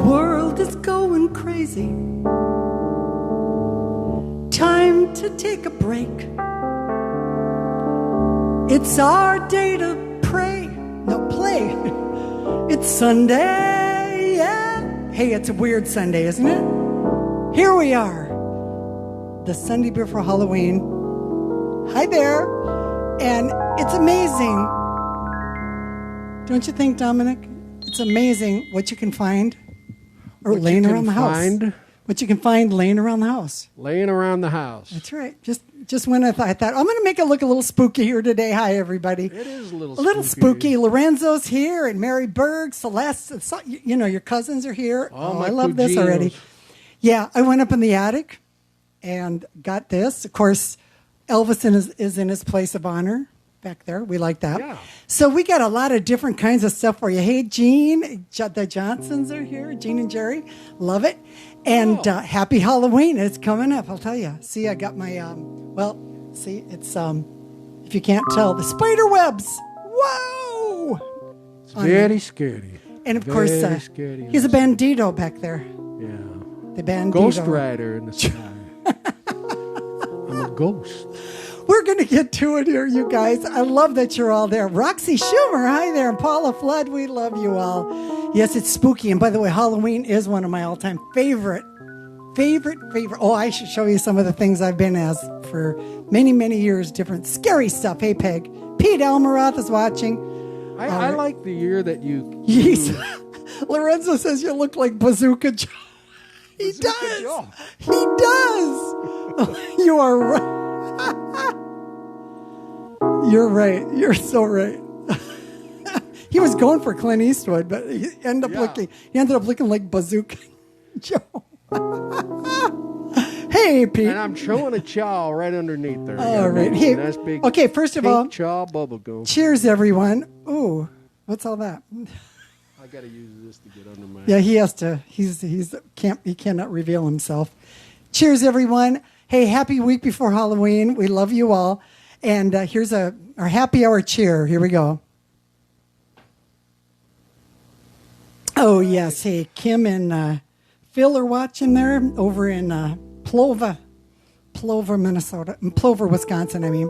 world is going crazy. Time to take a break. It's our day to play. It's Sunday, yeah. Hey, it's a weird Sunday, isn't it? Here we are, the Sunday before Halloween. Hi there. And it's amazing. Don't you think, Dominic? It's amazing what you can find laying around the house. What you can find laying around the house. Laying around the house. That's right. Just when I thought, I'm going to make it look a little spooky here today. Hi, everybody. It is a little spooky. Lorenzo's here, and Mary Berg, Celeste. Your cousins are here. I love this already. Yeah, I went up in the attic and got this. Of course, Elvis is in his place of honor back there. We like that. Yeah. So we got a lot of different kinds of stuff for you. Hey, Gene. The Johnsons are here. Gene and Jerry. Love it. And happy Halloween. It's coming up, I'll tell you. See, I got my, it's, if you can't tell, the spider webs. Whoa! It's very scary. And, of course, he's a bandito back there. Yeah. The bandito. Ghost rider in the sky. I'm a ghost. We're going to get to it here, you guys. I love that you're all there. Roxy Schumer, hi there. And Paula Flood, we love you all. Yes, it's spooky. And by the way, Halloween is one of my all-time favorite. Oh, I should show you some of the things I've been as for many, many years. Different scary stuff. Hey, Peg. Pete Elmoroth is watching. I like the year that you... Lorenzo says you look like Bazooka Joe. He does. You are right. You're right. You're so right. He was going for Clint Eastwood, but he ended up looking like Bazooka Joe. Hey, Pete. And I'm showing a chow right underneath there. All right. Hey, nice big first of all, chow bubble gum. Cheers, everyone. Ooh, what's all that? I got to use this to get under my... Yeah, he has to. He cannot reveal himself. Cheers, everyone. Hey, happy week before Halloween. We love you all. And here's our happy hour cheer. Here we go. Oh, yes. Hey, Kim and Phil are watching there over in Plover, Minnesota. Plover, Wisconsin, I mean.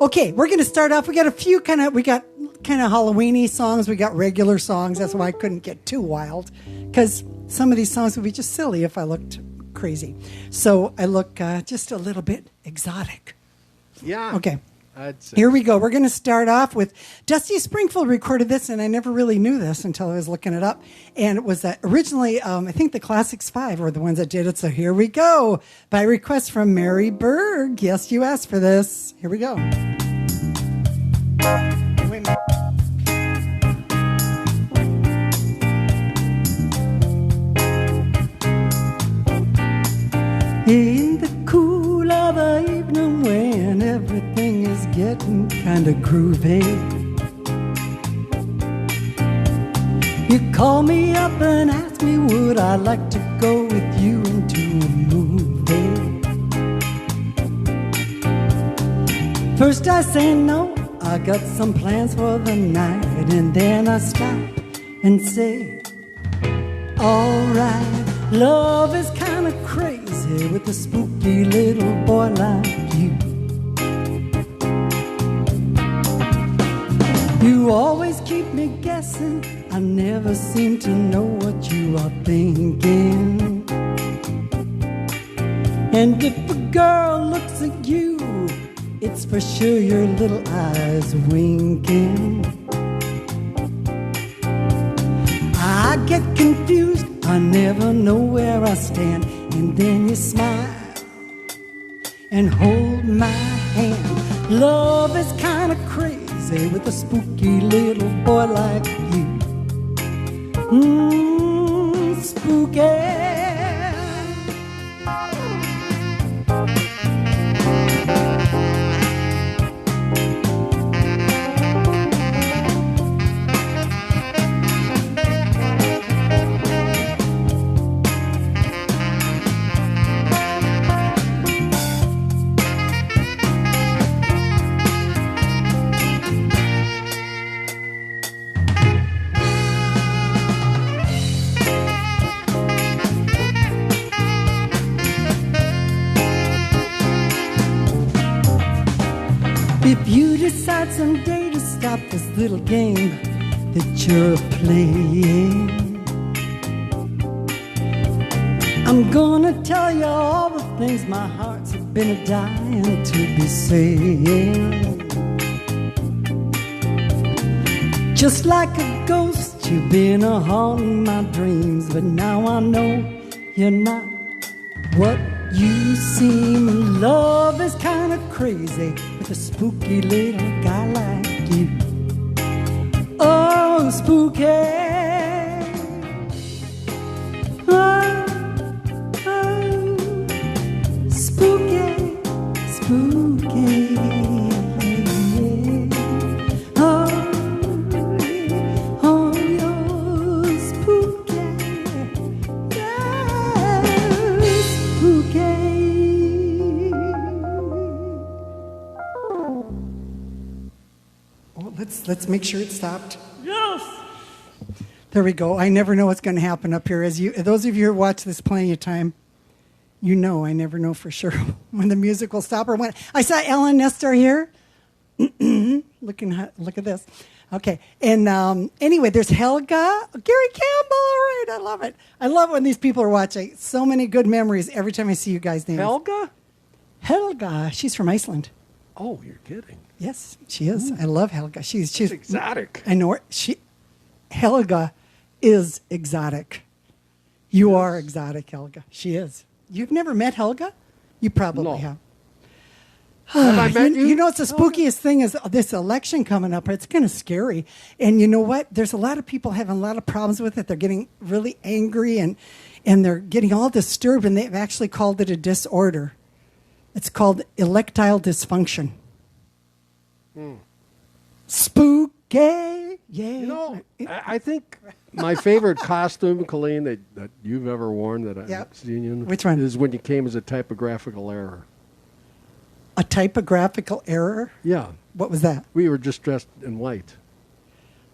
Okay, we're going to start off. We got kind of Halloween-y songs. We got regular songs. That's why I couldn't get too wild, because some of these songs would be just silly if I looked crazy. So I look just a little bit exotic. Yeah. Okay. Here we go. We're going to start off with Dusty Springfield recorded this, and I never really knew this until I was looking it up. And it was originally, I think the Classics 5 were the ones that did it. So here we go. By request from Mary Berg. Yes, you asked for this. Here we go. Wait a minute. In the cool of the evening when everything is getting kind of groovy, you call me up and ask me would I like to go with you into a movie. First I say no, I got some plans for the night, and then I stop and say, alright, love is kind of crazy with a spooky little boy like you. You always keep me guessing, I never seem to know what you are thinking. And if a girl looks at you, it's for sure your little eyes winking. I get confused, I never know where I stand. And then you smile and hold my hand. Love is kind of crazy with a spooky little boy like you. Spooky. If you decide someday to stop this little game that you're playing, I'm gonna tell you all the things my heart's been a-dying to be saying. Just like a ghost, you've been a-haunting my dreams, but now I know you're not what you seem. Love is kind of crazy with a spooky little guy like you. Oh, spooky. Oh, oh, spooky, spooky. Oh, oh, you're spooky. Yeah, spooky. Oh, let's make sure it stopped. Yes. There we go. I never know what's going to happen up here. Those of you who watch this plenty of time, you know I never know for sure when the music will stop or when. I saw Ellen Nestor here. Look at this. Okay. And anyway, there's Helga. Gary Campbell. All right. I love it. I love when these people are watching. So many good memories every time I see you guys' names. Helga? Helga. She's from Iceland. Oh, you're kidding. Yes, she is. I love Helga. She's exotic. I know her. Helga is exotic. You are exotic, Helga. She is. You've never met Helga? You probably have. Have I met you? You know, it's the spookiest thing is this election coming up. It's kind of scary. And you know what? There's a lot of people having a lot of problems with it. They're getting really angry and they're getting all disturbed, and they've actually called it a disorder. It's called electile dysfunction. Spooky. Yeah. You know, I think my favorite costume, Colleen, that you've ever worn that I've seen you in, which one? Is when you came as a typographical error. A typographical error? Yeah. What was that? We were just dressed in white.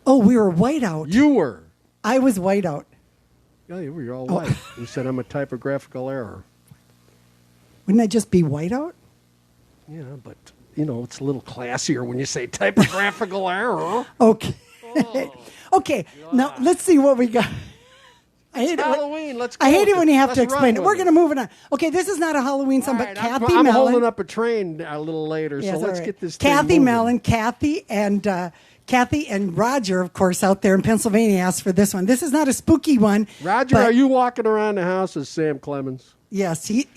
Oh, we were white out. You were. I was white out. Yeah, you were all white. You said I'm a typographical error. Wouldn't I just be white out? Yeah, but, you know, it's a little classier when you say typographical error. Okay. Oh, okay, now let's see what we got. It's Halloween. Let's go. I hate it when you have to Let's explain it. run We're with going to move it on. Okay, this is not a Halloween song, but right, Kathy I'm Mellon. holding up a train a little later, Yes, so let's all right. get this thing Kathy moving. Mellon, Kathy and Roger, of course, out there in Pennsylvania asked for this one. This is not a spooky one. Roger, but are you walking around the house as Sam Clemens? Yes, he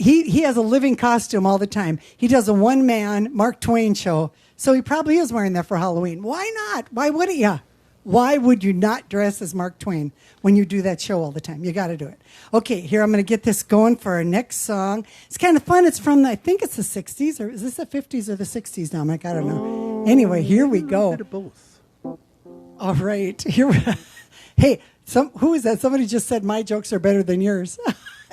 has a living costume all the time. He does a one-man Mark Twain show, so he probably is wearing that for Halloween. Why not? Why wouldn't you? Why would you not dress as Mark Twain when you do that show all the time? You got to do it. Okay, here I'm going to get this going for our next song. It's kind of fun. It's from, I think it's the 60s, or is this the 50s or the 60s, Dominic? I don't know. Anyway, here we go. A bit of both. All right. Hey, who is that? Somebody just said my jokes are better than yours.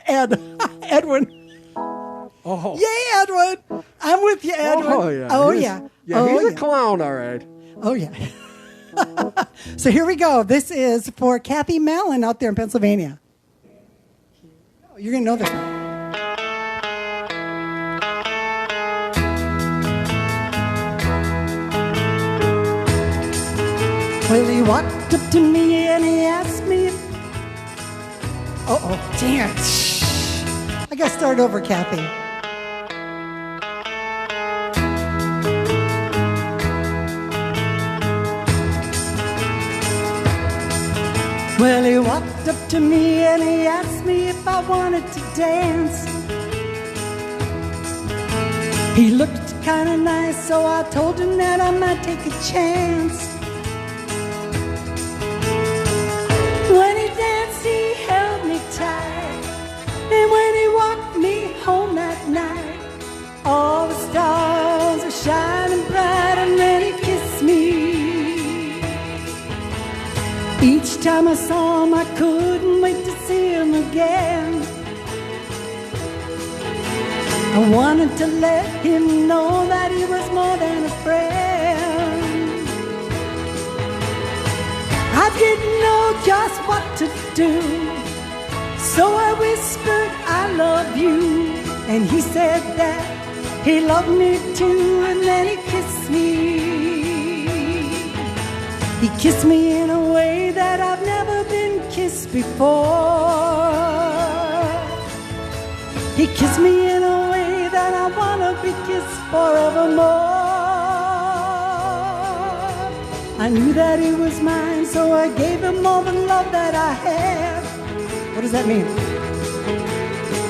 Edwin. Oh. Yay, Edwin. I'm with you, Edwin. Oh, yeah. Oh, He's- yeah. Yeah, oh, he's yeah. a clown, all right. Oh, yeah. So here we go. This is for Kathy Mellon out there in Pennsylvania. Oh, you're going to know this one. Well, he walked up to me and he asked me if... Uh-oh, damn. I got to start over, Kathy. Well, he walked up to me and he asked me if I wanted to dance. He looked kind of nice, so I told him that I might take a chance. When he danced, he held me tight, and when he walked me home that night, all the stars were shining bright, and then he kissed me. Each time I saw him, I couldn't wait to see him again. I wanted to let him know that he was more than a friend. I didn't know just what to do, so I whispered, I love you. And he said that He loved me too, and then he kissed me. He kissed me in a way that I've never been kissed before. He kissed me in a way that I want to be kissed forevermore. I knew that he was mine, so I gave him all the love that I had. What does that mean?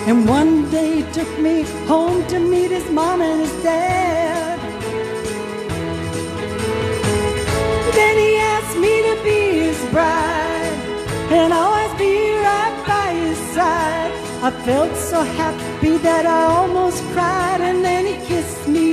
And one day he took me home to meet his mom and his dad. Then he asked me to be his bride and always be right by his side. I felt so happy that I almost cried, and then he kissed me.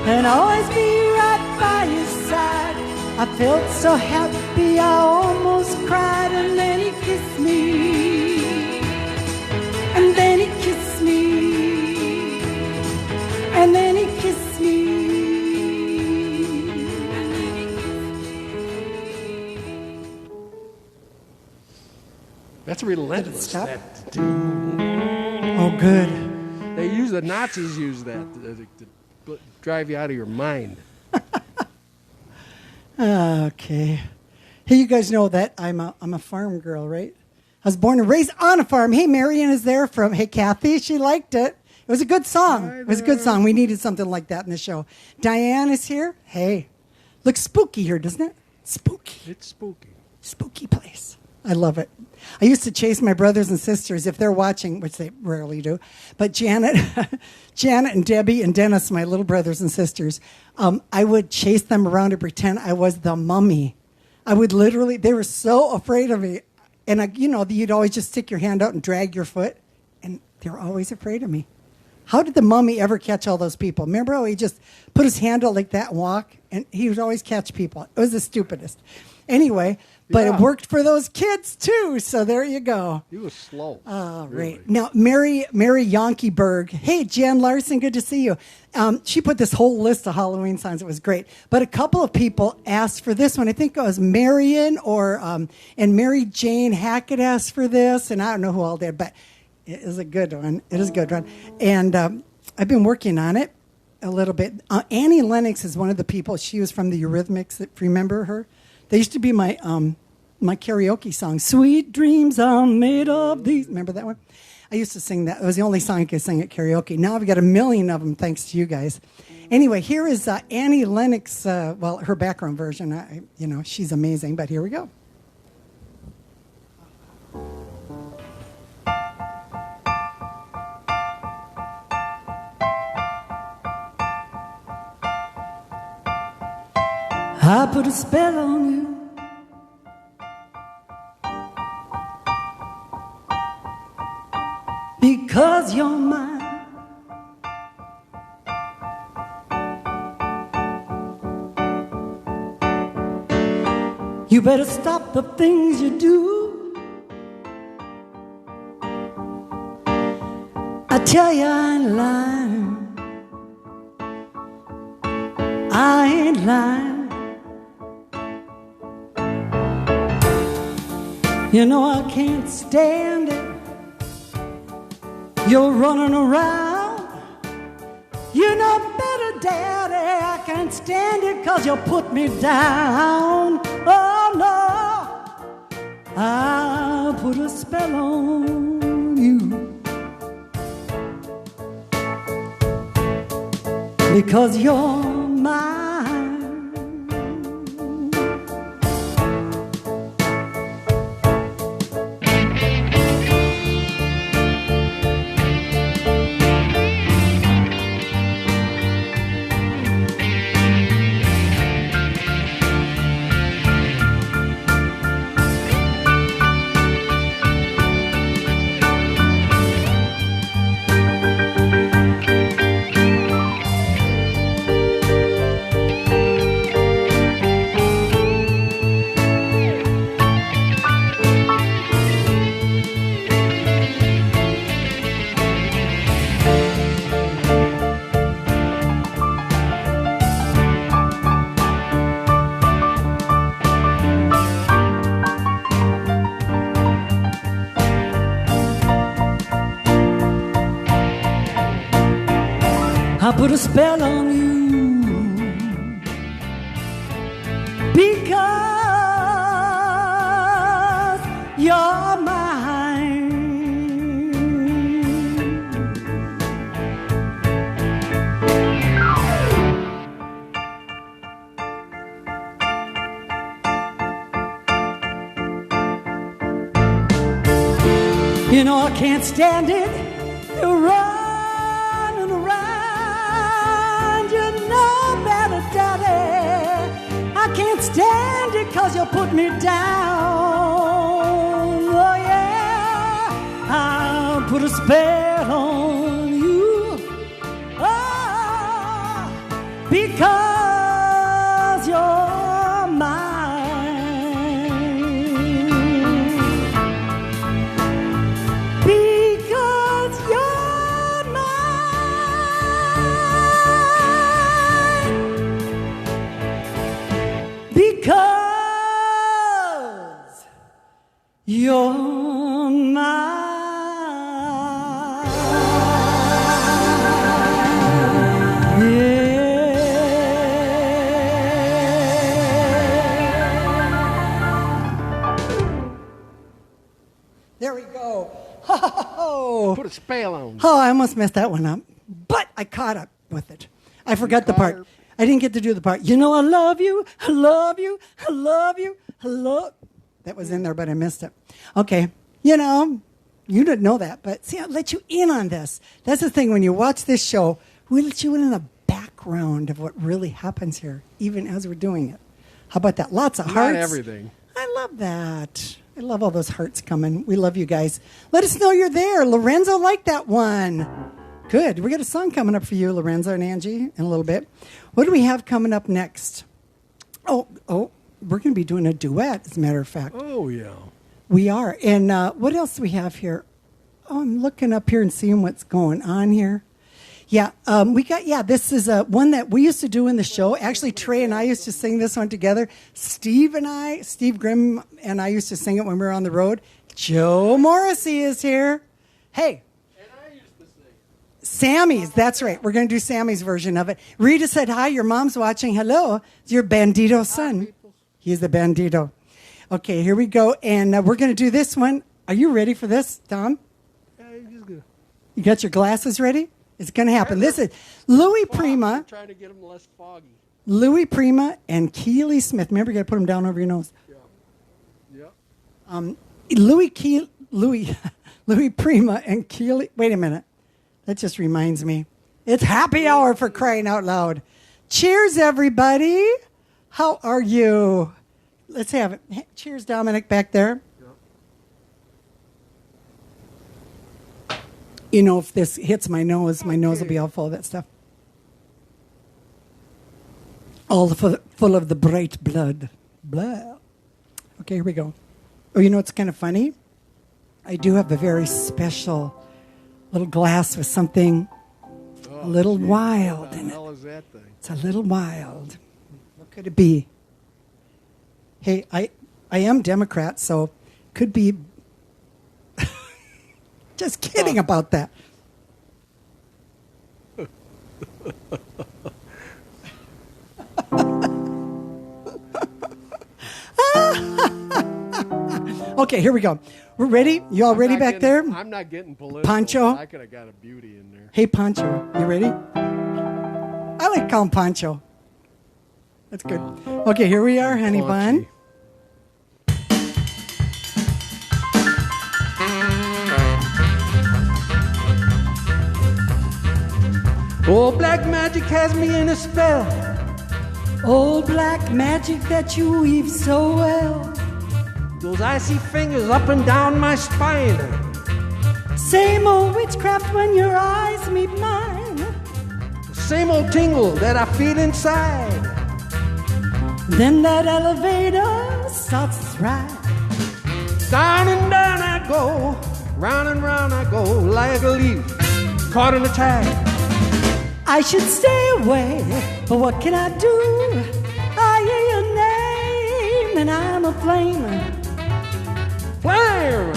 And always be right by his side. I felt so happy I almost cried, and then he kissed me. And then he kissed me. And then he kissed me. That's relentless. Stop. That, Oh, good. the Nazis use that to drive you out of your mind. Okay. Hey, you guys know that I'm a farm girl, right? I was born and raised on a farm. Hey, Marion is there from, hey, Kathy, she liked it. It was a good song. It was a good song. We needed something like that in the show. Diane is here. Hey, looks spooky here, doesn't it? Spooky. It's spooky. Spooky place. I love it. I used to chase my brothers and sisters if they're watching, which they rarely do. But Janet and Debbie and Dennis, my little brothers and sisters, I would chase them around and pretend I was the mummy. I would literally, they were so afraid of me. And, you'd always just stick your hand out and drag your foot. And they were always afraid of me. How did the mummy ever catch all those people? Remember how he just put his hand out like that and walk? And he would always catch people. It was the stupidest. Anyway, but it worked for those kids, too. So there you go. He was slow. Really. Right. Now, Mary Yonkieberg. Hey, Jan Larson, good to see you. She put this whole list of Halloween songs. It was great. But a couple of people asked for this one. I think it was Marion and Mary Jane Hackett asked for this. And I don't know who all did, but it is a good one. It is a good one. And I've been working on it a little bit. Annie Lennox is one of the people. She was from the Eurythmics. Remember her? They used to be my karaoke song. Sweet dreams are made of these. Remember that one? I used to sing that. It was the only song I could sing at karaoke. Now I've got a million of them thanks to you guys. Anyway, here is Annie Lennox. Her background version. She's amazing. But here we go. I put a spell on you. Because you're mine. You better stop the things you do. I tell you I ain't lying. I ain't lying. I can't stand it. You're running around. You know better, Daddy. I can't stand it 'cause you put me down. Oh, no. I'll put a spell on you. Because you're mine. put a spell on you because you're mine. You know I can't stand it. You're running around. You know better, Daddy. I can't stand it 'cause you put me down. Oh yeah, I'll put a spell on you. Oh, because you're mine. Because you're mine. Because you're mine. There we go. Put a spell on. Oh, I almost messed that one up. But I caught up with it. I forgot the part. I didn't get to do the part. You know I love you. I love you. I love you. I love. That was in there, but I missed it. Okay. You know, you didn't know that, but see, I'll let you in on this. That's the thing. When you watch this show, we let you in on the background of what really happens here, even as we're doing it. How about that? Lots of hearts. Not everything. I love that. I love all those hearts coming. We love you guys. Let us know you're there. Lorenzo liked that one. Good. We got a song coming up for you, Lorenzo and Angie, in a little bit. What do we have coming up next? Oh, we're going to be doing a duet, as a matter of fact. Oh, yeah. We are. And what else do we have here? Oh, I'm looking up here and seeing what's going on here. Yeah, this is one that we used to do in the show. Actually, Trey and I used to sing this one together. Steve Grimm and I used to sing it when we were on the road. Joe Morrissey is here. Hey. And I used to sing. Sammy's, that's right. We're going to do Sammy's version of it. Rita said hi, your mom's watching. Hello, it's your bandito son. He's the bandito. Okay, here we go. And we're going to do this one. Are you ready for this, Tom? Yeah, just good. You got your glasses ready? It's going to happen. This is Louis Prima. I'm trying to get them less foggy. Louis Prima and Keely Smith. Remember, you got to put them down over your nose. Yeah. Louis Prima and Keely. Wait a minute. That just reminds me. It's happy hour for crying out loud. Cheers, everybody. How are you? Let's have it. Cheers, Dominic, back there. You know, if this hits my nose will be all full of that stuff. All full of the bright blood. Blah. Okay, here we go. Oh, you know what's kind of funny? I do have a very special little glass with something a little wild in it. What the hell is that thing? It's a little wild. What could it be? Hey, I am Democrat, so could be... Just kidding about that. Okay, here we go. We're ready? You all ready back there? I'm not getting political. Pancho? I could have got a beauty in there. Hey, Pancho, you ready? I like to call him Pancho. That's good. Okay, here we are, honey bun. Old black magic has me in a spell. Old black magic that you weave so well. Those icy fingers up and down my spine. Same old witchcraft when your eyes meet mine. The same old tingle that I feel inside. Then that elevator starts to ride. Down and down I go, round and round I go, like a leaf caught in a tide. I should stay away, but what can I do? I hear your name and I'm aflame. Flame,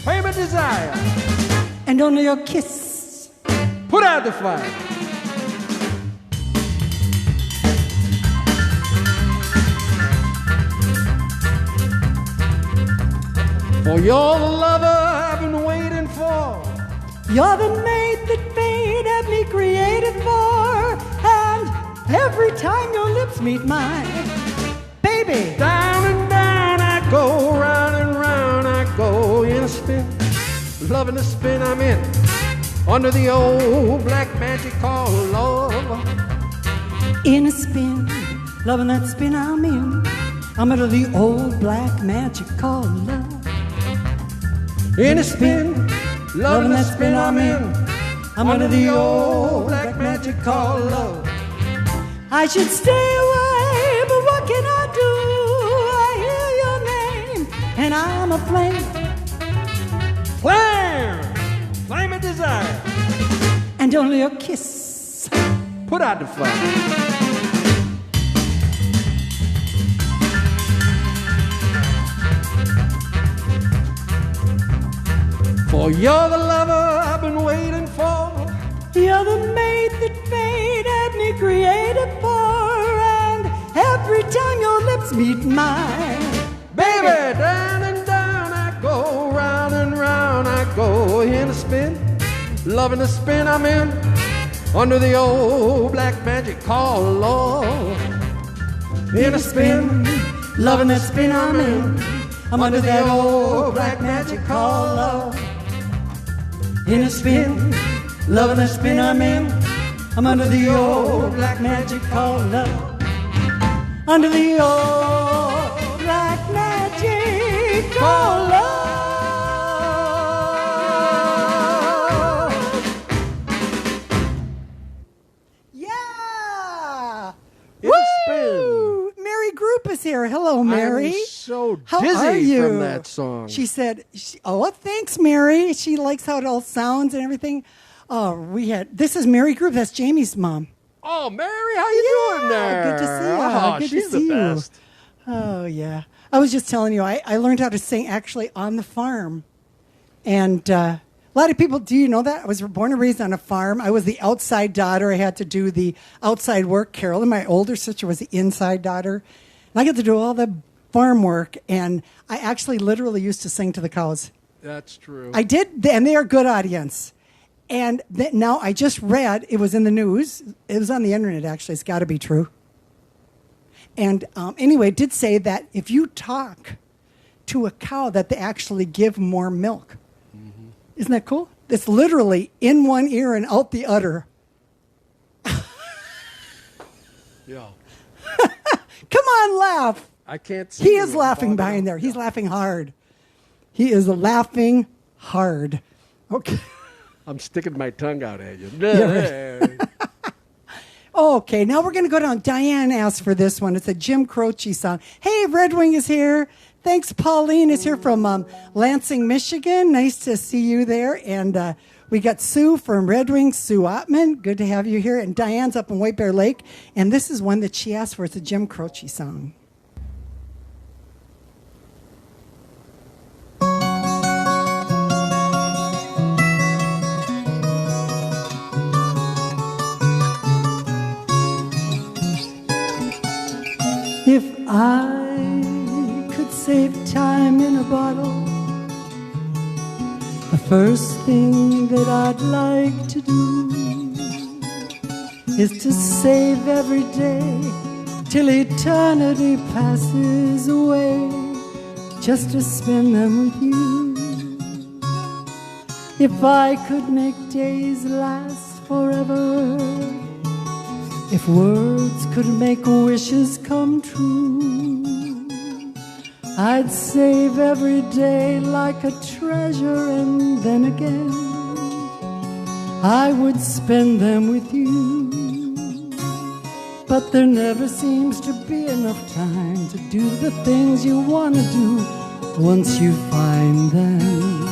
flame of desire. And only your kiss put out the fire. For you're the lover I've been waiting for. You're the mate that fate had me created for. And every time your lips meet mine, baby, Down and down I go, round and round I go in a spin. Loving the spin I'm in. Under the old black magic called love. in a spin, loving that spin I'm in. I'm under the old black magic called love. In a spin, loving that spin I'm in. I'm under the old black magic called love. I should stay away, but what can I do? I hear your name, and I'm aflame. Flame, flame of desire. And only a kiss. Put out the fire. For you're the lover I've been waiting for. You're the mate that fate had me created for. And every time your lips meet mine, Baby, down and down I go, round and round I go in a spin. Loving the spin I'm in. Under the old black magic called love. In a spin, loving that spin I'm in. I'm under that old black magic called love. In a spin, loving that spin I'm in. I'm under the old black magic called love. Under the old black magic called love. Yeah! In a spin. Mary Group is here. Hello, Mary. I'm so How dizzy are you? from that song. She said, "Oh, thanks, Mary." She likes how it all sounds and everything. Oh, this is Mary Group. That's Jamie's mom. Oh, Mary, how you doing there? Good to see you. Oh, Good she's to the see best. you. Oh, yeah. I was just telling you, I learned how to sing actually on the farm. And a lot of people, do you know that? I was born and raised on a farm. I was the outside daughter. I had to do the outside work. Carolyn, my older sister, was the inside daughter. And I got to do all the farm work. And I actually literally used to sing to the cows. That's true. I did, and they are a good audience. And now I just read, it was in the news. It was on the internet, actually. It's got to be true. And anyway, it did say that if you talk to a cow, that they actually give more milk. Mm-hmm. Isn't that cool? It's literally in one ear and out the other. Yeah. Come on, laugh. I can't see. He you. is laughing behind there. He's laughing hard. He is laughing hard. Okay. I'm sticking my tongue out at you. Okay, now we're going to go down. Diane asked for this one. It's a Jim Croce song. Hey, Red Wing is here. Thanks, Pauline is here from Lansing, Michigan. Nice to see you there. And we got Sue from Red Wing, Sue Ottman. Good to have you here. And Diane's up in White Bear Lake. And this is one that she asked for. It's a Jim Croce song. If I could save time in a bottle, the first thing that I'd like to do is to save every day till eternity passes away, just to spend them with you. If I could make days last forever, if words could make wishes come true, I'd save every day like a treasure, and then again I would spend them with you. But there never seems to be enough time to do the things you want to do once you find them.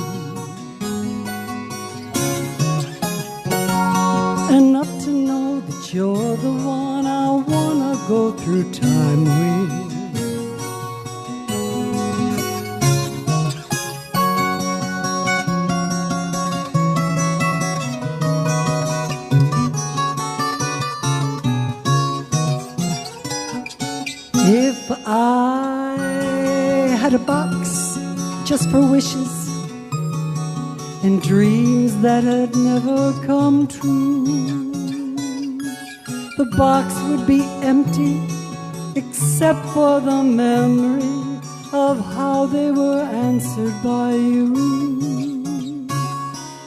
Enough to know that you're the one I wanna go through time with. If I had a box just for wishes and dreams that had never come true. The box would be empty except for the memory of how they were answered by you.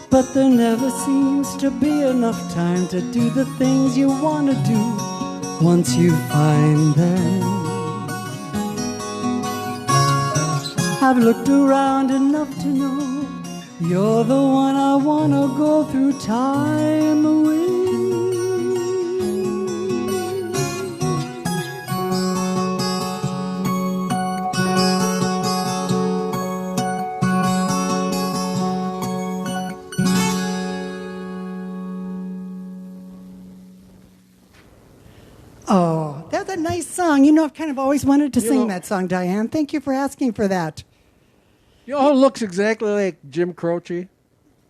But there never seems to be enough time to do the things you want to do once you find them. I've looked around enough to know you're the one I want to go through time with. Oh, that's a nice song. You know, I've kind of always wanted to sing that song, Diane. Thank you for asking for that. You know who looks exactly like Jim Croce?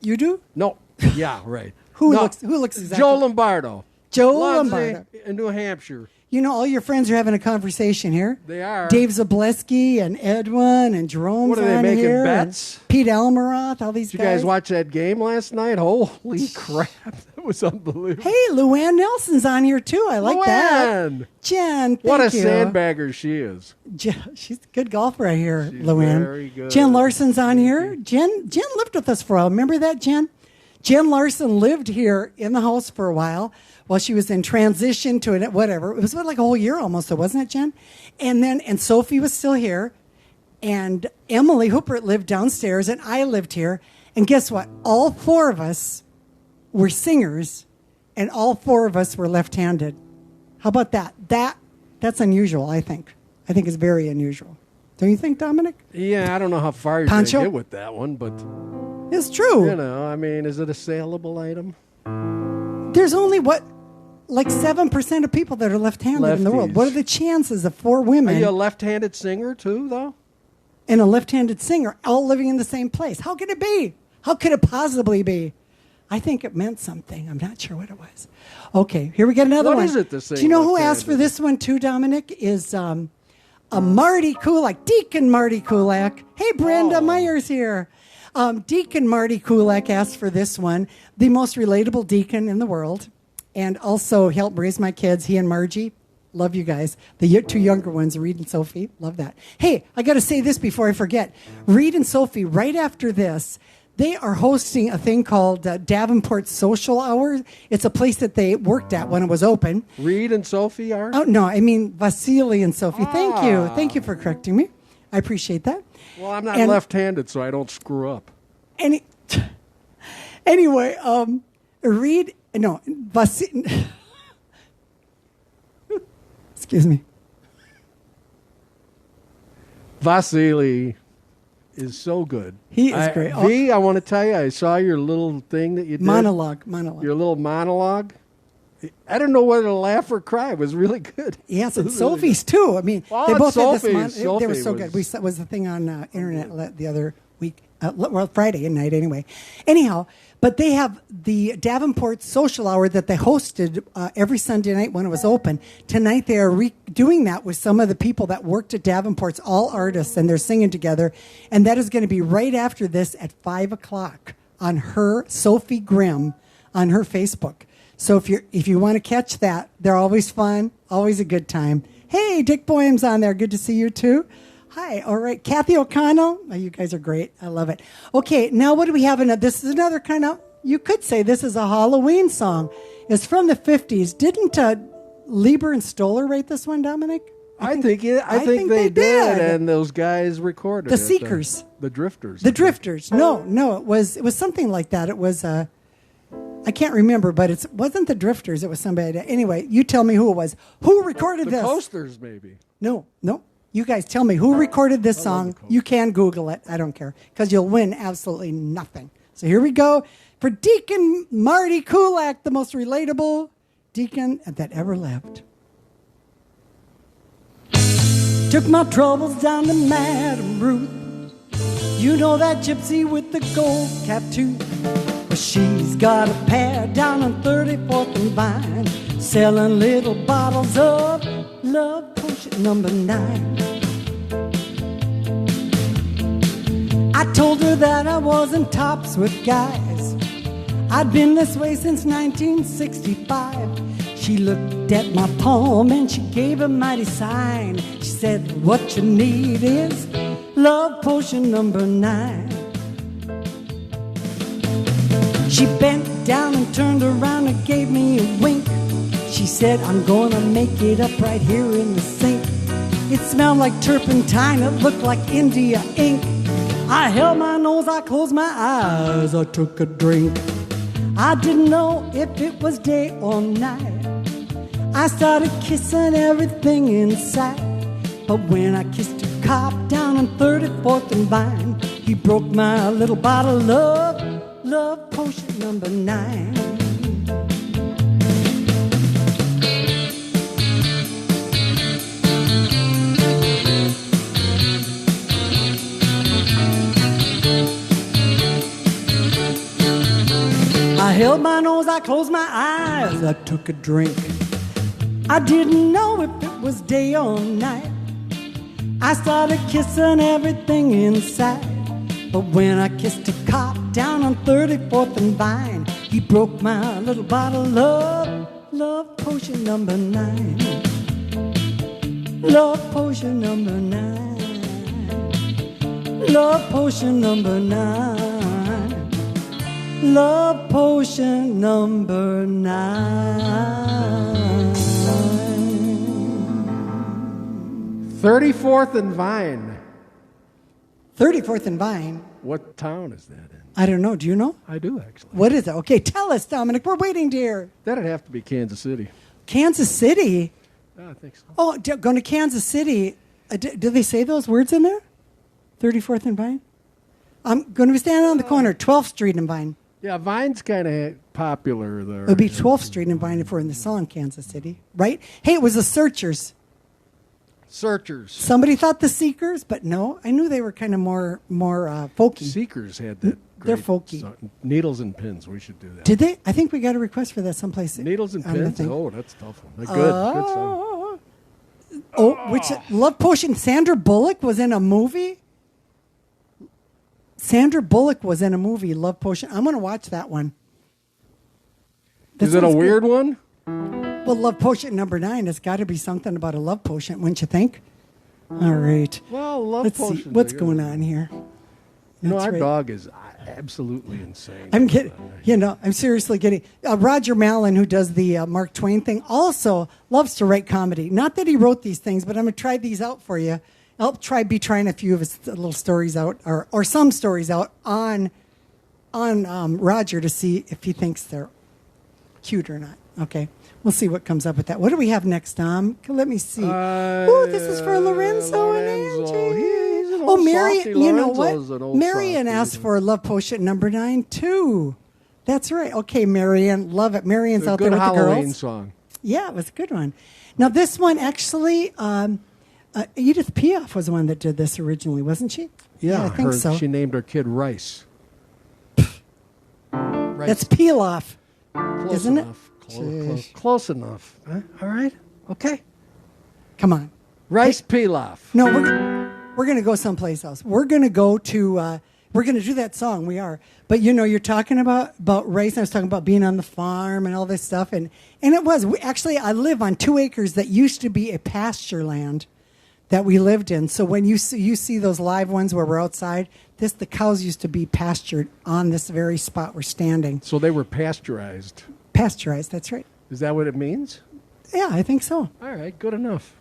You do? No. Yeah, right. Who looks exactly? Joe Lombardo. Joe Lombardo. Lombardo. In New Hampshire. You know, all your friends are having a conversation here. They are. Dave Zableski and Edwin and Jerome's What are they on making, here. bets? And Pete Almaroth, all these Did guys. you guys watch that game last night? Holy crap. That was unbelievable. Hey, Luann Nelson's on here too. I like that. Luann! Jen, thank What a you. sandbagger she is. She's a good golfer right here, She's Luann. very good. Jen Larson's on here. Jen lived with us for a while. Remember that, Jen? Jen Larson lived here in the house for a while she was in transition to it, whatever. It was like a whole year almost, wasn't it, Jen? And Sophie was still here. And Emily Hooper lived downstairs, and I lived here. And guess what? All four of us were singers, and all four of us were left-handed. How about that? That's unusual, I think. I think it's very unusual. Don't you think, Dominic? Yeah, I don't know how far Pancho? you get with that one, but It's true. you know, I mean, is it a saleable item? There's only like 7% of people that are left-handed in the world. Lefties. What are the chances of four women Are you a left-handed singer too, though? and a left-handed singer all living in the same place? How could it be? How could it possibly be? I think it meant something. I'm not sure what it was. Okay, here we get another What one. is it to sing Do you know who left-handed? asked for this one too, Dominic? Is a Marty Kulak, Deacon Marty Kulak. Hey, Brenda Myers here. Deacon Marty Kulak asked for this one, the most relatable deacon in the world, and also helped raise my kids. He and Margie, love you guys. The two younger ones, Reed and Sophie, love that. Hey, I got to say this before I forget. Reed and Sophie, right after this, they are hosting a thing called Davenport Social Hour. It's a place that they worked at when it was open. Reed and Sophie are? Oh, no, I mean Vasily and Sophie. Thank you. Thank you for correcting me. I appreciate that. Well, I'm not And- left-handed, so I don't screw up. Anyway, Reed, no, Vasily. Excuse me. Vasily is so good. He is great. V, I want to tell you, I saw your little thing that you did. Monologue. Your little monologue. I don't know whether to laugh or cry. It was really good. Yes, and Sophie's too. I mean, Well, they both had Sophie's- this. They were Sophie so good. We was the thing on internet the other week. Well, Friday night anyway. Anyhow, but they have the Davenport Social Hour that they hosted every Sunday night when it was open. Tonight they are doing that with some of the people that worked at Davenport's, all artists, and they're singing together. And that is going to be right after this at 5 o'clock on her, Sophie Grimm, on her Facebook. So if you want to catch that, they're always fun, always a good time. Hey, Dick Boehm's on there. Good to see you too. Hi. All right. Kathy O'Connell. Oh, you guys are great. I love it. Okay. Now what do we have? This is another kind of, you could say this is a Halloween song. It's from the 50s. Didn't Lieber and Stoller write this one, Dominic? I think they did, and those guys recorded The it. Seekers. The Drifters. The Drifters. No, it was something like that. It was I can't remember, but it wasn't the Drifters. It was somebody. Anyway, you tell me who it was. Who recorded The this? Coasters, maybe. No. You guys tell me who recorded this song. You can Google it. I don't care, because you'll win absolutely nothing. So here we go for Deacon Marty Kulak, the most relatable deacon that ever lived. Took my troubles down to Madame Ruth. You know that gypsy with the gold cap too. Well, she's got a pad down on 34th and Vine, selling little bottles of Love Potion number 9. I told her that I wasn't tops with guys. I'd been this way since 1965. She looked at my palm and she gave a mighty sign. She said, what you need is love potion number 9. She bent down and turned around and gave me a wink. She said, I'm gonna make it up right here in the sink. It smelled like turpentine, it looked like India ink. I held my nose, I closed my eyes, I took a drink. I didn't know if it was day or night. I started kissing everything inside. But when I kissed a cop down on 34th and Vine, he broke my little bottle of love potion number 9. I held my nose, I closed my eyes, I took a drink. I didn't know if it was day or night. I started kissing everything inside. But when I kissed a cop down on 34th and Vine, he broke my little bottle of love potion number 9. Love potion number 9. Love potion number 9. Love potion number 9. 34th and Vine. 34th and Vine. What town is that in? I don't know. Do you know? I do, actually. What is it? Okay, tell us, Dominic. We're waiting to hear. That'd have to be Kansas City. Kansas City? I think so. Oh, going to Kansas City. Do they say those words in there? 34th and Vine? I'm going to be standing on the corner, 12th Street and Vine. Yeah, Vine's kind of popular there. It would be 12th Street and Vine if we're in the song Kansas City, right? Hey, it was the Searchers. Searchers. Somebody thought the Seekers, but no. I knew they were kind of more folky. Seekers had that. They're great folky. song. Needles and Pins. We should do that. Did they? I think we got a request for that someplace. Needles and on the Pins? thing. Oh, that's a tough one. Good. Good song. Oh, which Love Potion. Sandra Bullock was in a movie. Sandra Bullock was in a movie, Love Potion. I'm going to watch that one. Is it a weird one? Well, Love Potion number 9 has got to be something about a love potion, wouldn't you think? All right. Well, Love Let's Potion's see what's a good going one. on here. You know, That's our right. dog is absolutely insane. I'm getting, I'm seriously getting. Roger Mallon, who does the Mark Twain thing, also loves to write comedy. Not that he wrote these things, but I'm going to try these out for you. I'll be trying a few of his little stories out, or some stories out on Roger to see if he thinks they're cute or not. Okay, we'll see what comes up with that. What do we have next, Dom? Let me see. This is for Lorenzo and Angie. He's an old Marion, softy. you know Lorenzo's an what? old Marion softy. asked for Love Potion number 9 too. That's right. Okay, Marion, love it. Marion's out there with Halloween the girls. Song. Yeah, it was a good one. Now this one actually. Edith Piaf was the one that did this originally, wasn't she? Yeah, I think so. She named her kid Rice. Rice. That's Pilaf, Close isn't enough. it? Close enough. Huh? All right. Okay. Come on. Rice pilaf. No, we're going to go someplace else. We're going to go to. We're going to do that song. We are. But you're talking about rice. I was talking about being on the farm and all this stuff, and it was actually I live on 2 acres that used to be a pasture land that we lived in. So when you see those live ones where we're outside, the cows used to be pastured on this very spot we're standing. So they were pasteurized. Pasteurized, that's right. Is that what it means? Yeah, I think so. All right, good enough.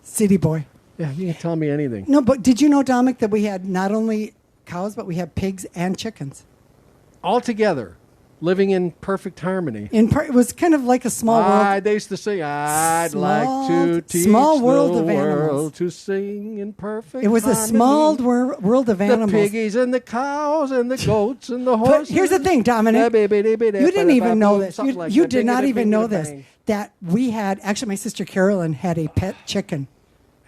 City boy. Yeah, you can tell me anything. No, but did you know, Dominic, that we had not only cows, but we had pigs and chickens? All together, living in perfect harmony. It was kind of like a small world. They used to sing, I'd like to teach small world the of animals. world to sing in perfect It was a harmony. small world of animals. The piggies and the cows and the goats and the horses. But here's the thing, Dominic. You didn't even know this. You did not even know this. That we had, actually my sister Carolyn had a pet chicken.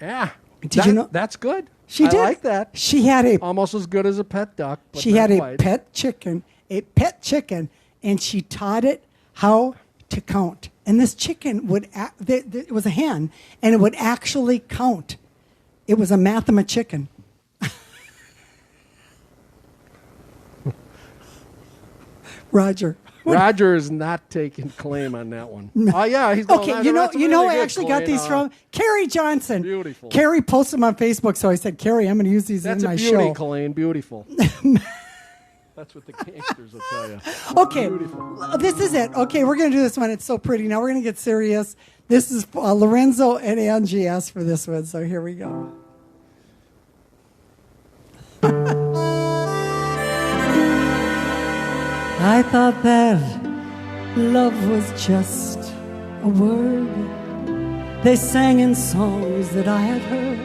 Yeah. Did you know? That's good. She did. I like that. She had a Almost as good as a pet duck. But she not had a quite. pet chicken, and she taught it how to count. And this chicken it was a hen, and it would actually count. It was a mathema chicken. Roger. Roger is not taking claim on that one. Oh yeah, he's going, Okay, you know, I actually got these from Carrie Johnson. Beautiful. Carrie posted them on Facebook, so I said, Carrie, I'm going to use these in my beauty, show. Colleen, beautiful. That's what the gangsters will tell you. Okay, Beautiful. this is it. Okay, we're going to do this one. It's so pretty. Now we're going to get serious. This is Lorenzo and Angie asked for this one, so here we go. I thought that love was just a word they sang in songs that I had heard.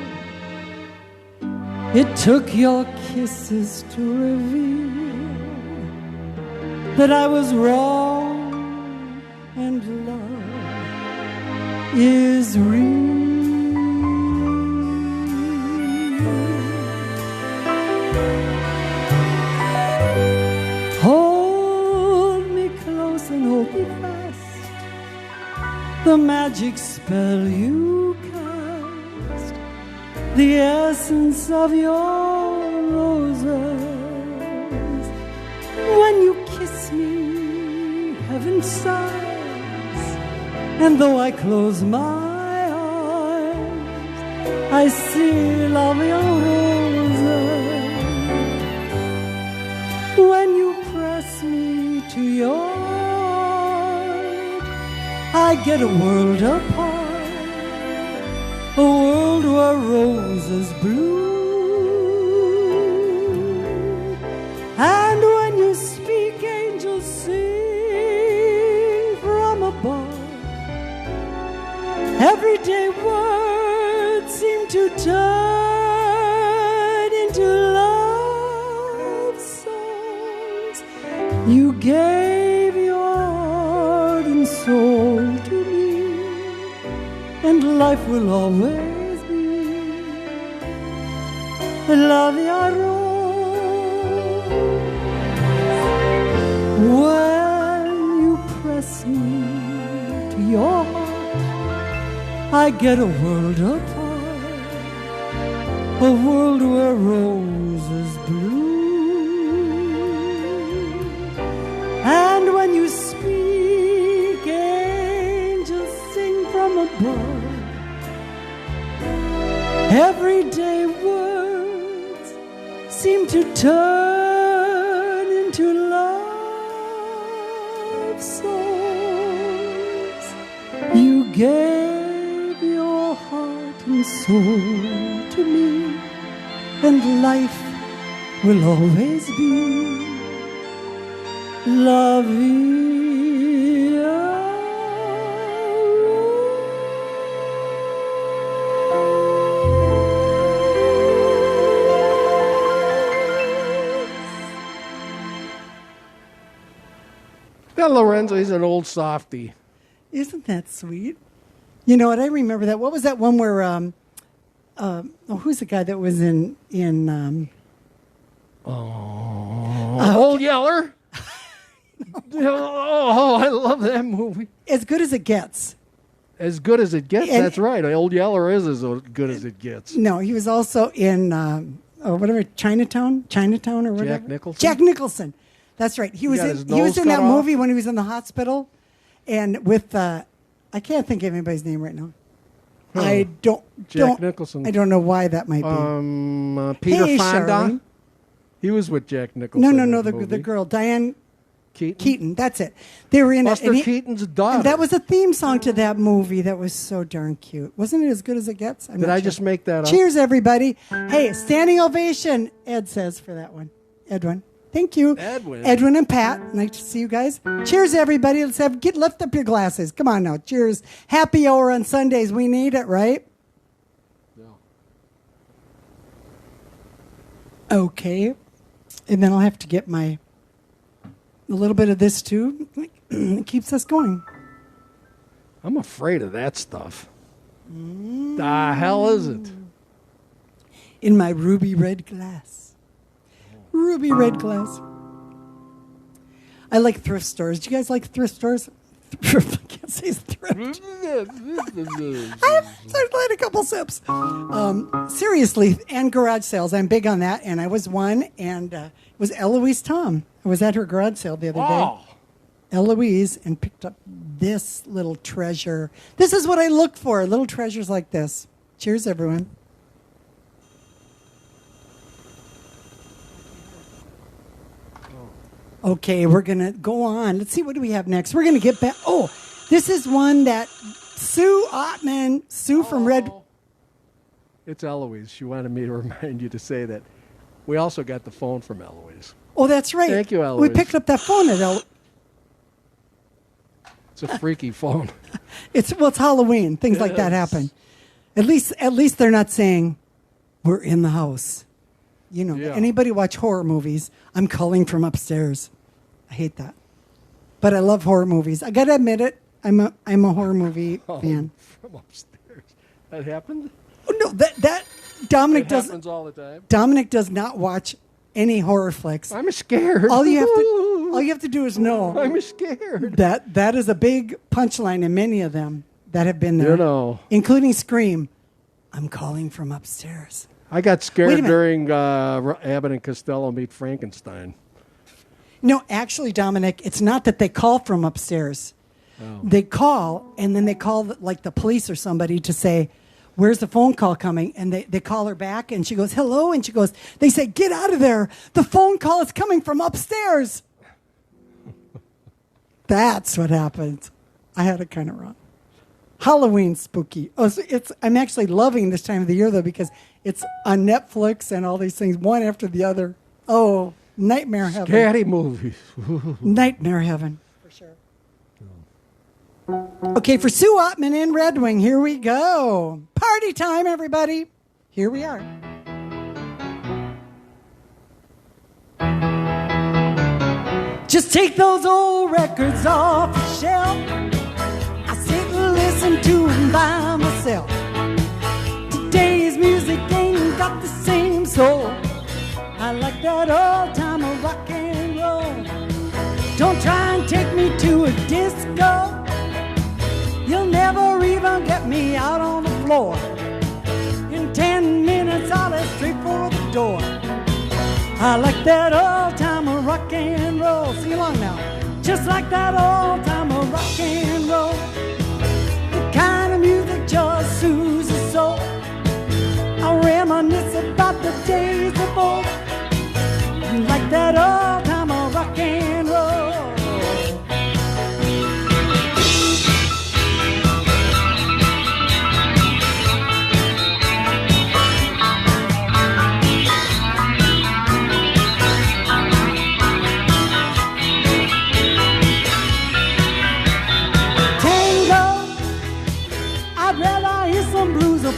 It took your kisses to reveal that I was wrong and love is real. Hold me close and hold me fast, the magic spell you cast, the essence of your roses. When you kiss me, heaven sighs, and though I close my eyes, I still love your roses. When you press me to your heart, I get a world apart, a world where roses bloom. And when you speak, angels sing from above. Everyday words seem to turn into love songs. You gave your heart and soul to me, and life will always be la vie rose. When you press me to your heart, I get a world apart, a world where roses bloom. And when you speak, angels sing from above. Everyday words seem to turn into love songs. You gave your heart and soul to me, and life will always be la vie rose. Yeah, Lorenzo, he's an old softy. Isn't that sweet? You know what? I remember that. What was that one where? Who's the guy that was in? Old Yeller. Oh, I love that movie. As Good as It Gets. As Good as It Gets. And- That's right. Old Yeller is as good as it gets. No, he was also in whatever Chinatown or whatever. Jack Nicholson? Jack Nicholson. That's right. He was got in. his He was nose in that cut off? movie when he was in the hospital, and with I can't think of anybody's name right now. Huh. I don't. Jack Nicholson. I don't know why that might be. Peter Hey, Fonda. Charlene. He was with Jack Nicholson. No, in the movie. girl Diane Keaton. That's it. They were in Buster it. And Keaton's daughter. and that was a theme song to that movie that was so darn cute. Wasn't it As Good as It Gets? Did I just make that up? Cheers, everybody. Hey, standing ovation, Ed says for that one. Edwin. Thank you. Edwin and Pat. Nice to see you guys. Cheers, everybody. Let's lift up your glasses. Come on now. Cheers. Happy hour on Sundays. We need it, right? No. Okay. And then I'll have to get a little bit of this too. It keeps us going. I'm afraid of that stuff. The hell is it? In my ruby red glass. Ruby red glass. I like thrift stores. Do you guys like thrift stores? I can't say thrift. I had a couple sips. Seriously, and garage sales. I'm big on that. And I was one. And was Eloise Tom. I was at her garage sale the other day. Eloise, and picked up this little treasure. This is what I look for, little treasures like this. Cheers, everyone. Okay, we're going to go on. Let's see, what do we have next? We're going to get back. Oh, this is one that Sue Ottman, from Red. It's Eloise. She wanted me to remind you to say that we also got the phone from Eloise. Oh, that's right. Thank you, Eloise. We picked up that phone at It's a freaky phone. It's Halloween. Things like that happen. At least they're not saying we're in the house. You know, anybody watch horror movies? I'm calling from upstairs. I hate that, but I love horror movies. I gotta admit it. I'm a horror movie fan. From upstairs. That happened? Oh, no, that Dominic does. Happens all the time. Dominic does not watch any horror flicks. I'm scared. All you have to do is know. I'm scared. That is a big punchline in many of them that have been there. You know, including Scream. I'm calling from upstairs. I got scared during Abbott and Costello Meet Frankenstein. No, actually, Dominic, it's not that they call from upstairs. Oh. They call, and then they call like the police or somebody to say, where's the phone call coming? And they call her back, and she goes, hello, and she goes, they say, get out of there. The phone call is coming from upstairs. That's what happens. I had it kind of wrong. Halloween spooky. Oh, so I'm actually loving this time of the year, though, because it's on Netflix and all these things, one after the other. Oh, nightmare heaven. Scary movies. Nightmare heaven. For sure. Okay, for Sue Ottman in Red Wing, here we go. Party time, everybody. Here we are. Just take those old records off the shelf. I sit and listen to them by myself. Today's music ain't got the same soul. I like that old time of rock and roll. Don't try and take me to a disco. You'll never even get me out on the floor. In 10 minutes I'll head straight for the door. I like that old time of rock and roll. Sing along now. Just like that old time of rock and roll. The kind of music just soothes the soul. I reminisce about the days of old. Like that old time of rock and roll.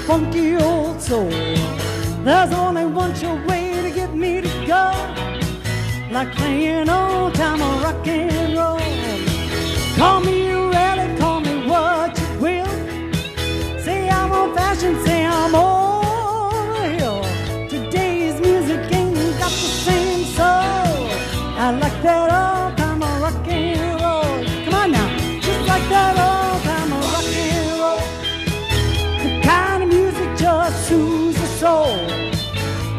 Funky old soul. There's only one sure way to get me to go. Like playing old time of rock and roll. Call me rally, call me what you will. Say I'm old fashioned, say I'm over the hill. Today's music ain't got the same soul. I like that old time of rock and roll. Come on now, just like that old time of rock and roll. The kind of music just soothes the soul.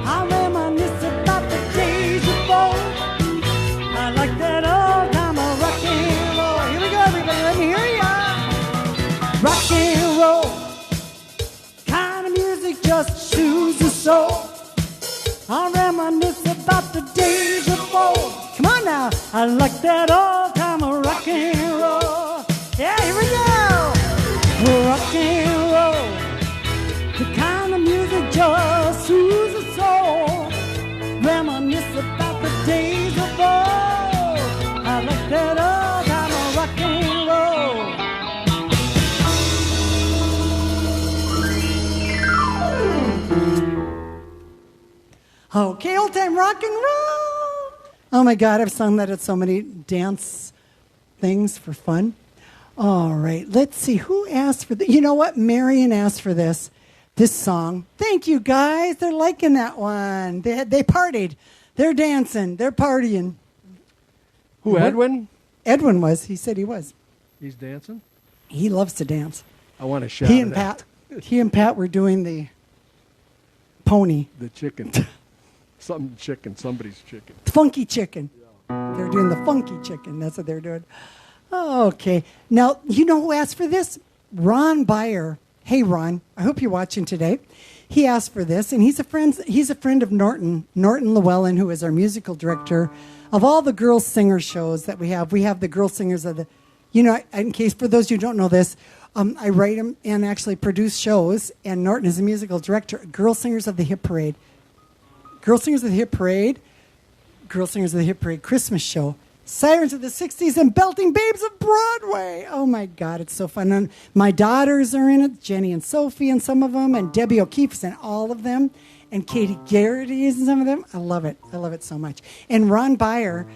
I reminisce about the days of old. I like that old time of rock and roll. Here we go, everybody, let me hear ya. Rock and roll. Kind of music just soothes the soul. I reminisce about the days of old. Come on now, I like that old time of rock and roll. Yeah, here we go. Rock and roll. The kind of music just soothes the soul. Reminisce about the days of old. I like that old time of rock and roll. Okay, old time rock and roll. Oh my God, I've sung that at so many dance things for fun. All right, let's see who asked for this. You know what? Marion asked for this song. Thank you, guys. They're liking that one. They partied. They're dancing. They're partying. Who, Edwin? Edwin was. He said he was. He's dancing? He loves to dance. I want to shout He and Pat were doing the pony. The chicken. Some chicken, somebody's chicken. Funky chicken. They're doing the funky chicken. That's what they're doing. Oh, okay. Now, you know who asked for this? Ron Byer. Hey, Ron. I hope you're watching today. He asked for this, and he's a friend of Norton Llewellyn, who is our musical director of all the girl singer shows that we have. We have the girl singers of the, in case for those who don't know this, I write them and actually produce shows, and Norton is a musical director. Girl Singers of the Hit Parade. Girl Singers of the Hit Parade. Girl Singers of the Hit Parade Christmas show. Sirens of the 60s and Belting Babes of Broadway. Oh, my God, it's so fun. And my daughters are in it, Jenny and Sophie and some of them, and Debbie O'Keefe's in all of them, and Katie Garrity is in some of them. I love it. I love it so much. And Ron Byer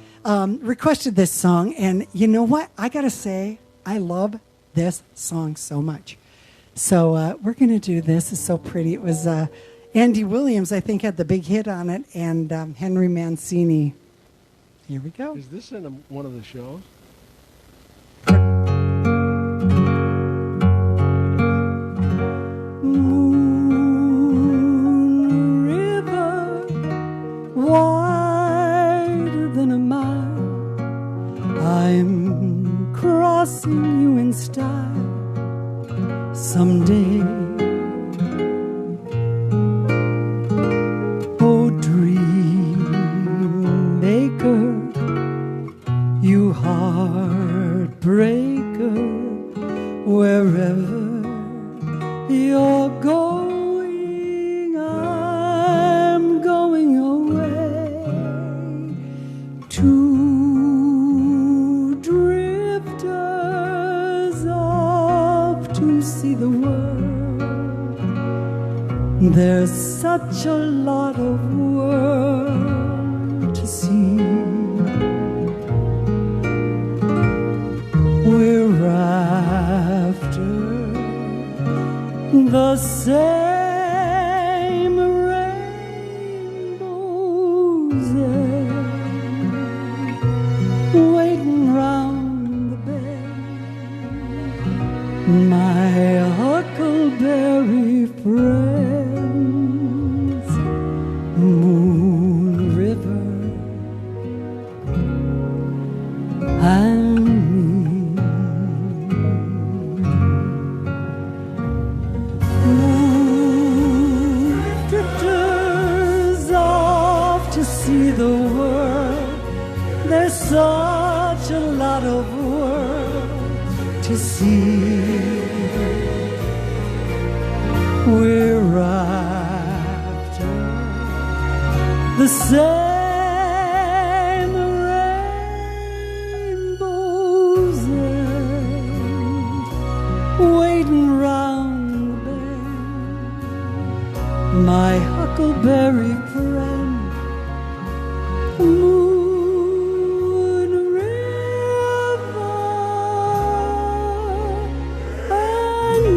requested this song, and you know what? I got to say, I love this song so much. So we're going to do this. It's so pretty. It was Andy Williams, I think, had the big hit on it, and Henry Mancini. Here we go. Is this in one of the shows? Moon River, wider than a mile, I'm crossing you in style someday. Oh, dream maker, you heartbreaker, wherever you're going, I'm going away. Two drifters off to see the world. There's such a lot of world to see. We're after the same rainbow's end, waiting round the bend, my huckleberry friends, Moon River and see the world. There's such a lot of world to see. We're after the same rainbow's end, waiting round the bend, my huckleberry friend. Moon River and me.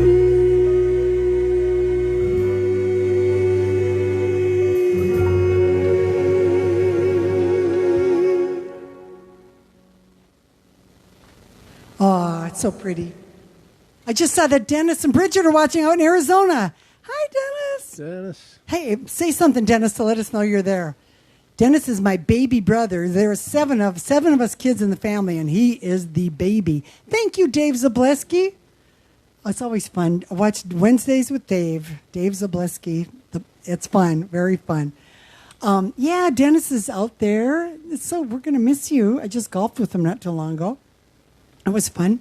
Oh, it's so pretty. I just saw that Dennis and Bridget are watching out in Arizona. Hi, Dennis. Dennis. Hey, say something, Dennis, to let us know you're there. Dennis is my baby brother. There are seven of us kids in the family, and he is the baby. Thank you, Dave Zableski. Oh, it's always fun. I watched Wednesdays with Dave Zableski. It's fun, very fun. Yeah, Dennis is out there. So we're going to miss you. I just golfed with him not too long ago. It was fun.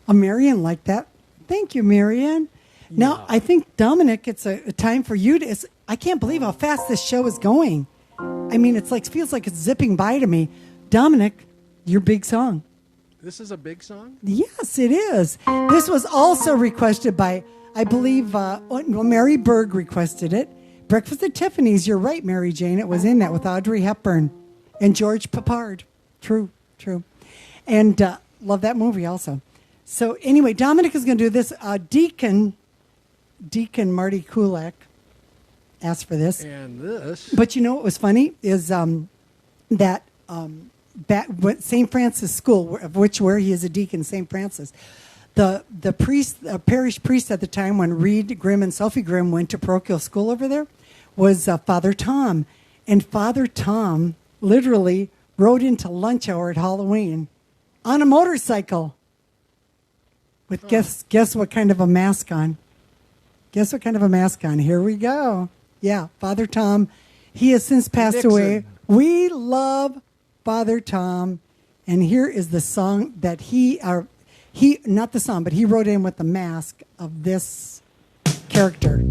Marion liked that. Thank you, Marion. Now, yeah. I think, Dominic, it's a time for you to... I can't believe how fast this show is going. I mean, feels like it's zipping by to me. Dominic, your big song. This is a big song? Yes, it is. This was also requested by, I believe, Mary Berg requested it. Breakfast at Tiffany's. You're right, Mary Jane. It was in that with Audrey Hepburn and George Papard. True. And love that movie also. So anyway, Dominic is going to do this. Deacon Marty Kulak asked for this. And this. But you know what was funny is that St. Francis School, of where he is a deacon, St. Francis, the parish priest at the time when Reed Grimm and Sophie Grimm went to parochial school over there was Father Tom. And Father Tom literally rode into lunch hour at Halloween on a motorcycle with guess what kind of a mask on? Guess what kind of a mask on? Here we go. Yeah, Father Tom. He has since passed Nixon. away. We love Father Tom. And here is the song that he not the song, but he wrote in with the mask of this character.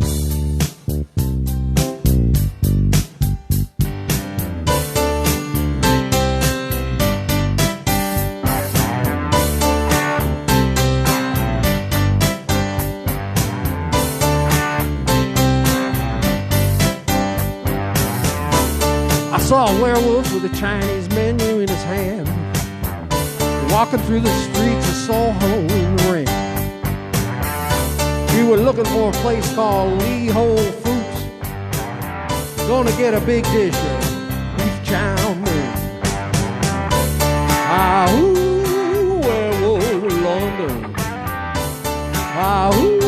I saw a werewolf with a Chinese menu in his hand, walking through the streets of Soho in the rain. We were looking for a place called Lee Ho Foods. Gonna get a big dish of beef chow mein. Ah, ooh, werewolf of London. Ah, ooh.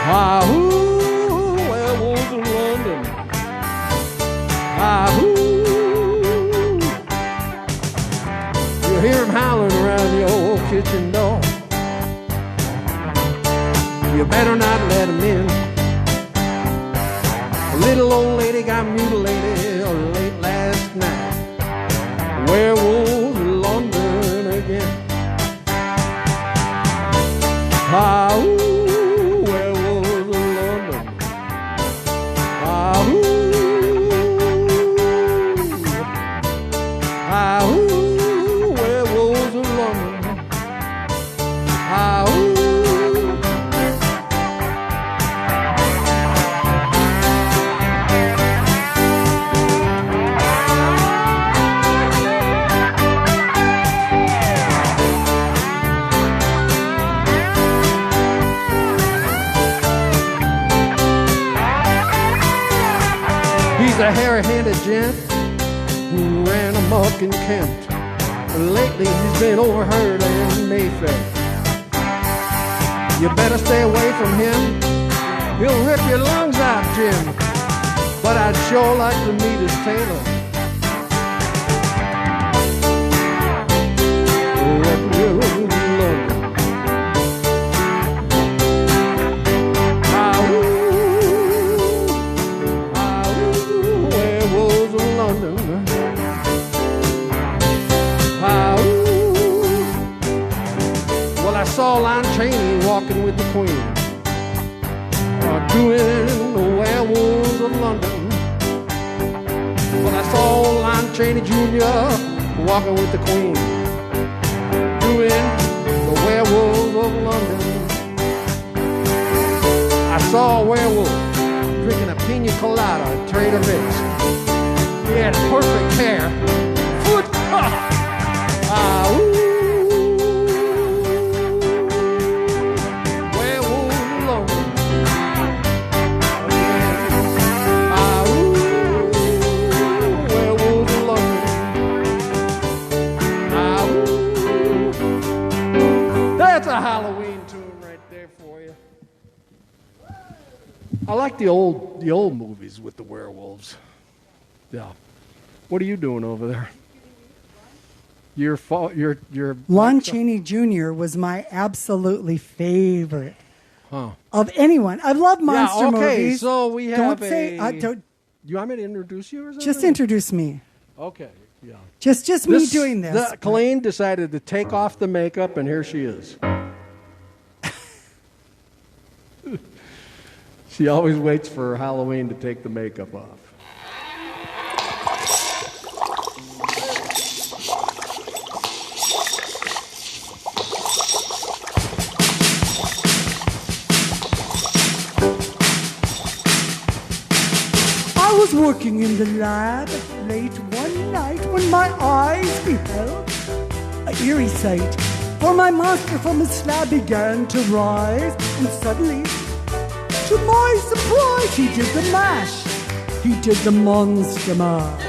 Ah, ooh. You hear him howling around the old kitchen door. You better not let him in. A little old lady got mutilated late last night. Werewolves of London again. Ah, ooh, werewolves of London. Ah, ooh. Ah, ooh. He's a hairy-handed gent who ran amok in Kent. Lately he's been overheard in Mayfair. You better stay away from him. He'll rip your lungs out, Jim. But I'd sure like to meet his tailor. Werewolves of London. Ah, ooh, werewolves of London. Well, I saw Lon Chaney walking with the Queen, doing the Werewolves of London. Well, I saw Lon Chaney Jr. walking with the Queen, doing the Werewolves of London. I saw a werewolf drinking a pina colada at Trader Vic's. He had perfect hair. Foot. Ah, ooh. That's a Halloween tune right there for you. I like the old movies with the werewolves. Yeah. What are you doing over there? Your Lon Chaney Jr. was my absolutely favorite of anyone. I love monster movies. So we have don't you want me to introduce you or something? just introduce me. Okay. Yeah. Just me doing this. Colleen decided to take off the makeup, and here she is. She always waits for Halloween to take the makeup off. I was working in the lab late one night when my eyes beheld an eerie sight. For my monster from his slab began to rise, and suddenly, to my surprise, he did the mash. He did the monster mash.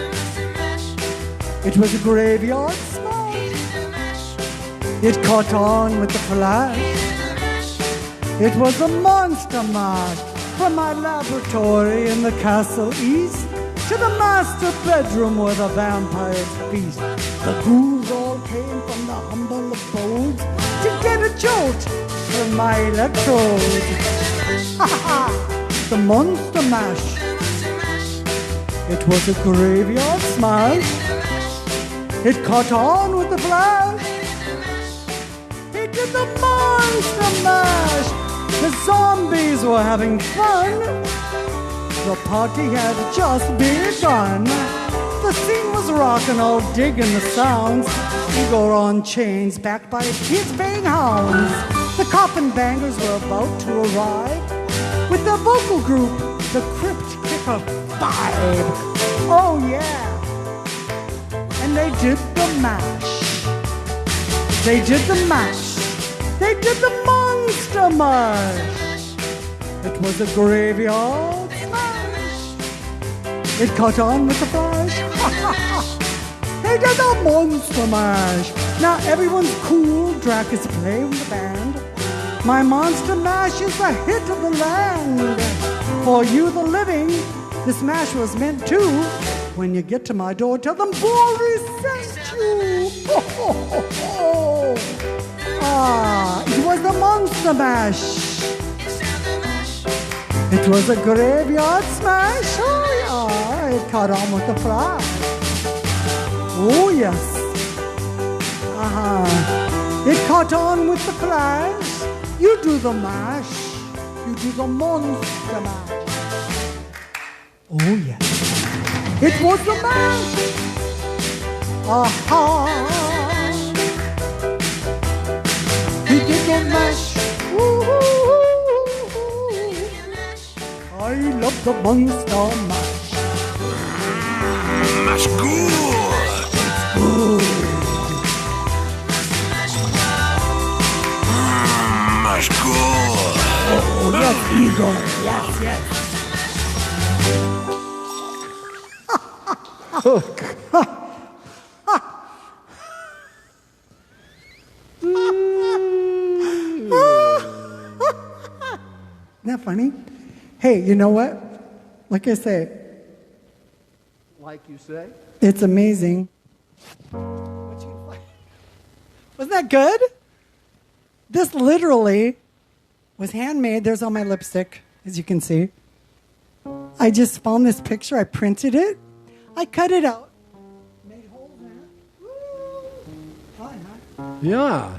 It was a graveyard smash. It caught on with the flash. It was a monster mash. From my laboratory in the castle east to the master bedroom where the vampires feast, the ghouls all came from the humble abodes to get a jolt from my electrodes. The monster mash. It was a graveyard smash. It caught on with the flash. It did the monster mash. The zombies were having fun. The party had just begun. The scene was rockin', all digging the sounds. Igor on chains, backed by his baying hounds. The coffin bangers were about to arrive with their vocal group, the Crypt Kicker 5. Oh yeah. And they did the mash. They did the mash. They did the monster mash. It was a graveyard smash. It caught on with the flash. They did the monster mash. Now everyone's cool. Drac is playing the band. My monster mash is the hit of the land. For you, the living, this mash was meant to. When you get to my door, tell them Boris sent you. It was the monster mash. It was a graveyard smash. Oh yeah, it caught on with the flash. Oh yes. It caught on with the flash. You do the mash. You do the monster mash. Oh yes. It was the mash. He did the mash. I love the monster mash. Mash good. Good. Mash good. Oh, yes, Igor. Yes, yes. Isn't that funny? Hey, you know what? Like I say, Like you say? it's amazing. Wasn't that good? This literally was handmade. There's all my lipstick, as you can see. I just found this picture. I printed it. I cut it out. Made holes in it. Woo. Fun, huh? Yeah.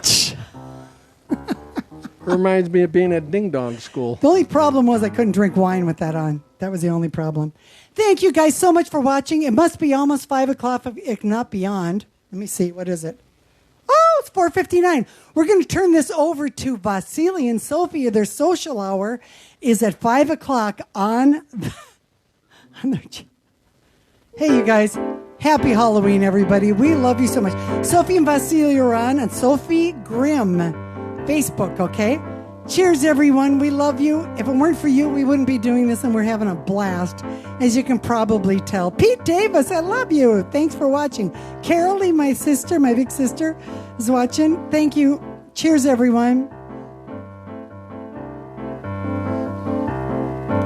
Reminds me of being at Ding Dong School. The only problem was I couldn't drink wine with that on. That was the only problem. Thank you guys so much for watching. It must be almost 5 o'clock, if not beyond. Let me see. What is it? Oh, it's 4:59. We're going to turn this over to Vasily and Sophia. Their social hour is at 5 o'clock on their... Hey, you guys. Happy Halloween, everybody. We love you so much. Sophie and Vasily are on Sophie Grimm Facebook, okay? Cheers, everyone. We love you. If it weren't for you, we wouldn't be doing this, and we're having a blast, as you can probably tell. Pete Davis, I love you. Thanks for watching. Carolee, my sister, my big sister, is watching. Thank you. Cheers, everyone.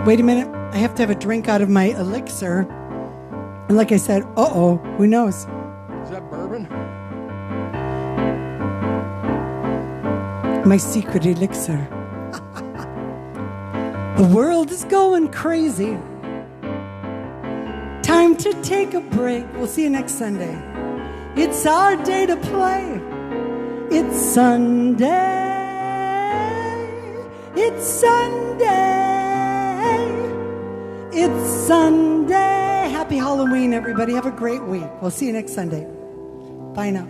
Wait a minute. I have to have a drink out of my elixir. And like I said, who knows? Is that bourbon? My secret elixir. The world is going crazy. Time to take a break. We'll see you next Sunday. It's our day to play. It's Sunday. It's Sunday. It's Sunday. Happy Halloween, everybody. Have a great week. We'll see you next Sunday. Bye now.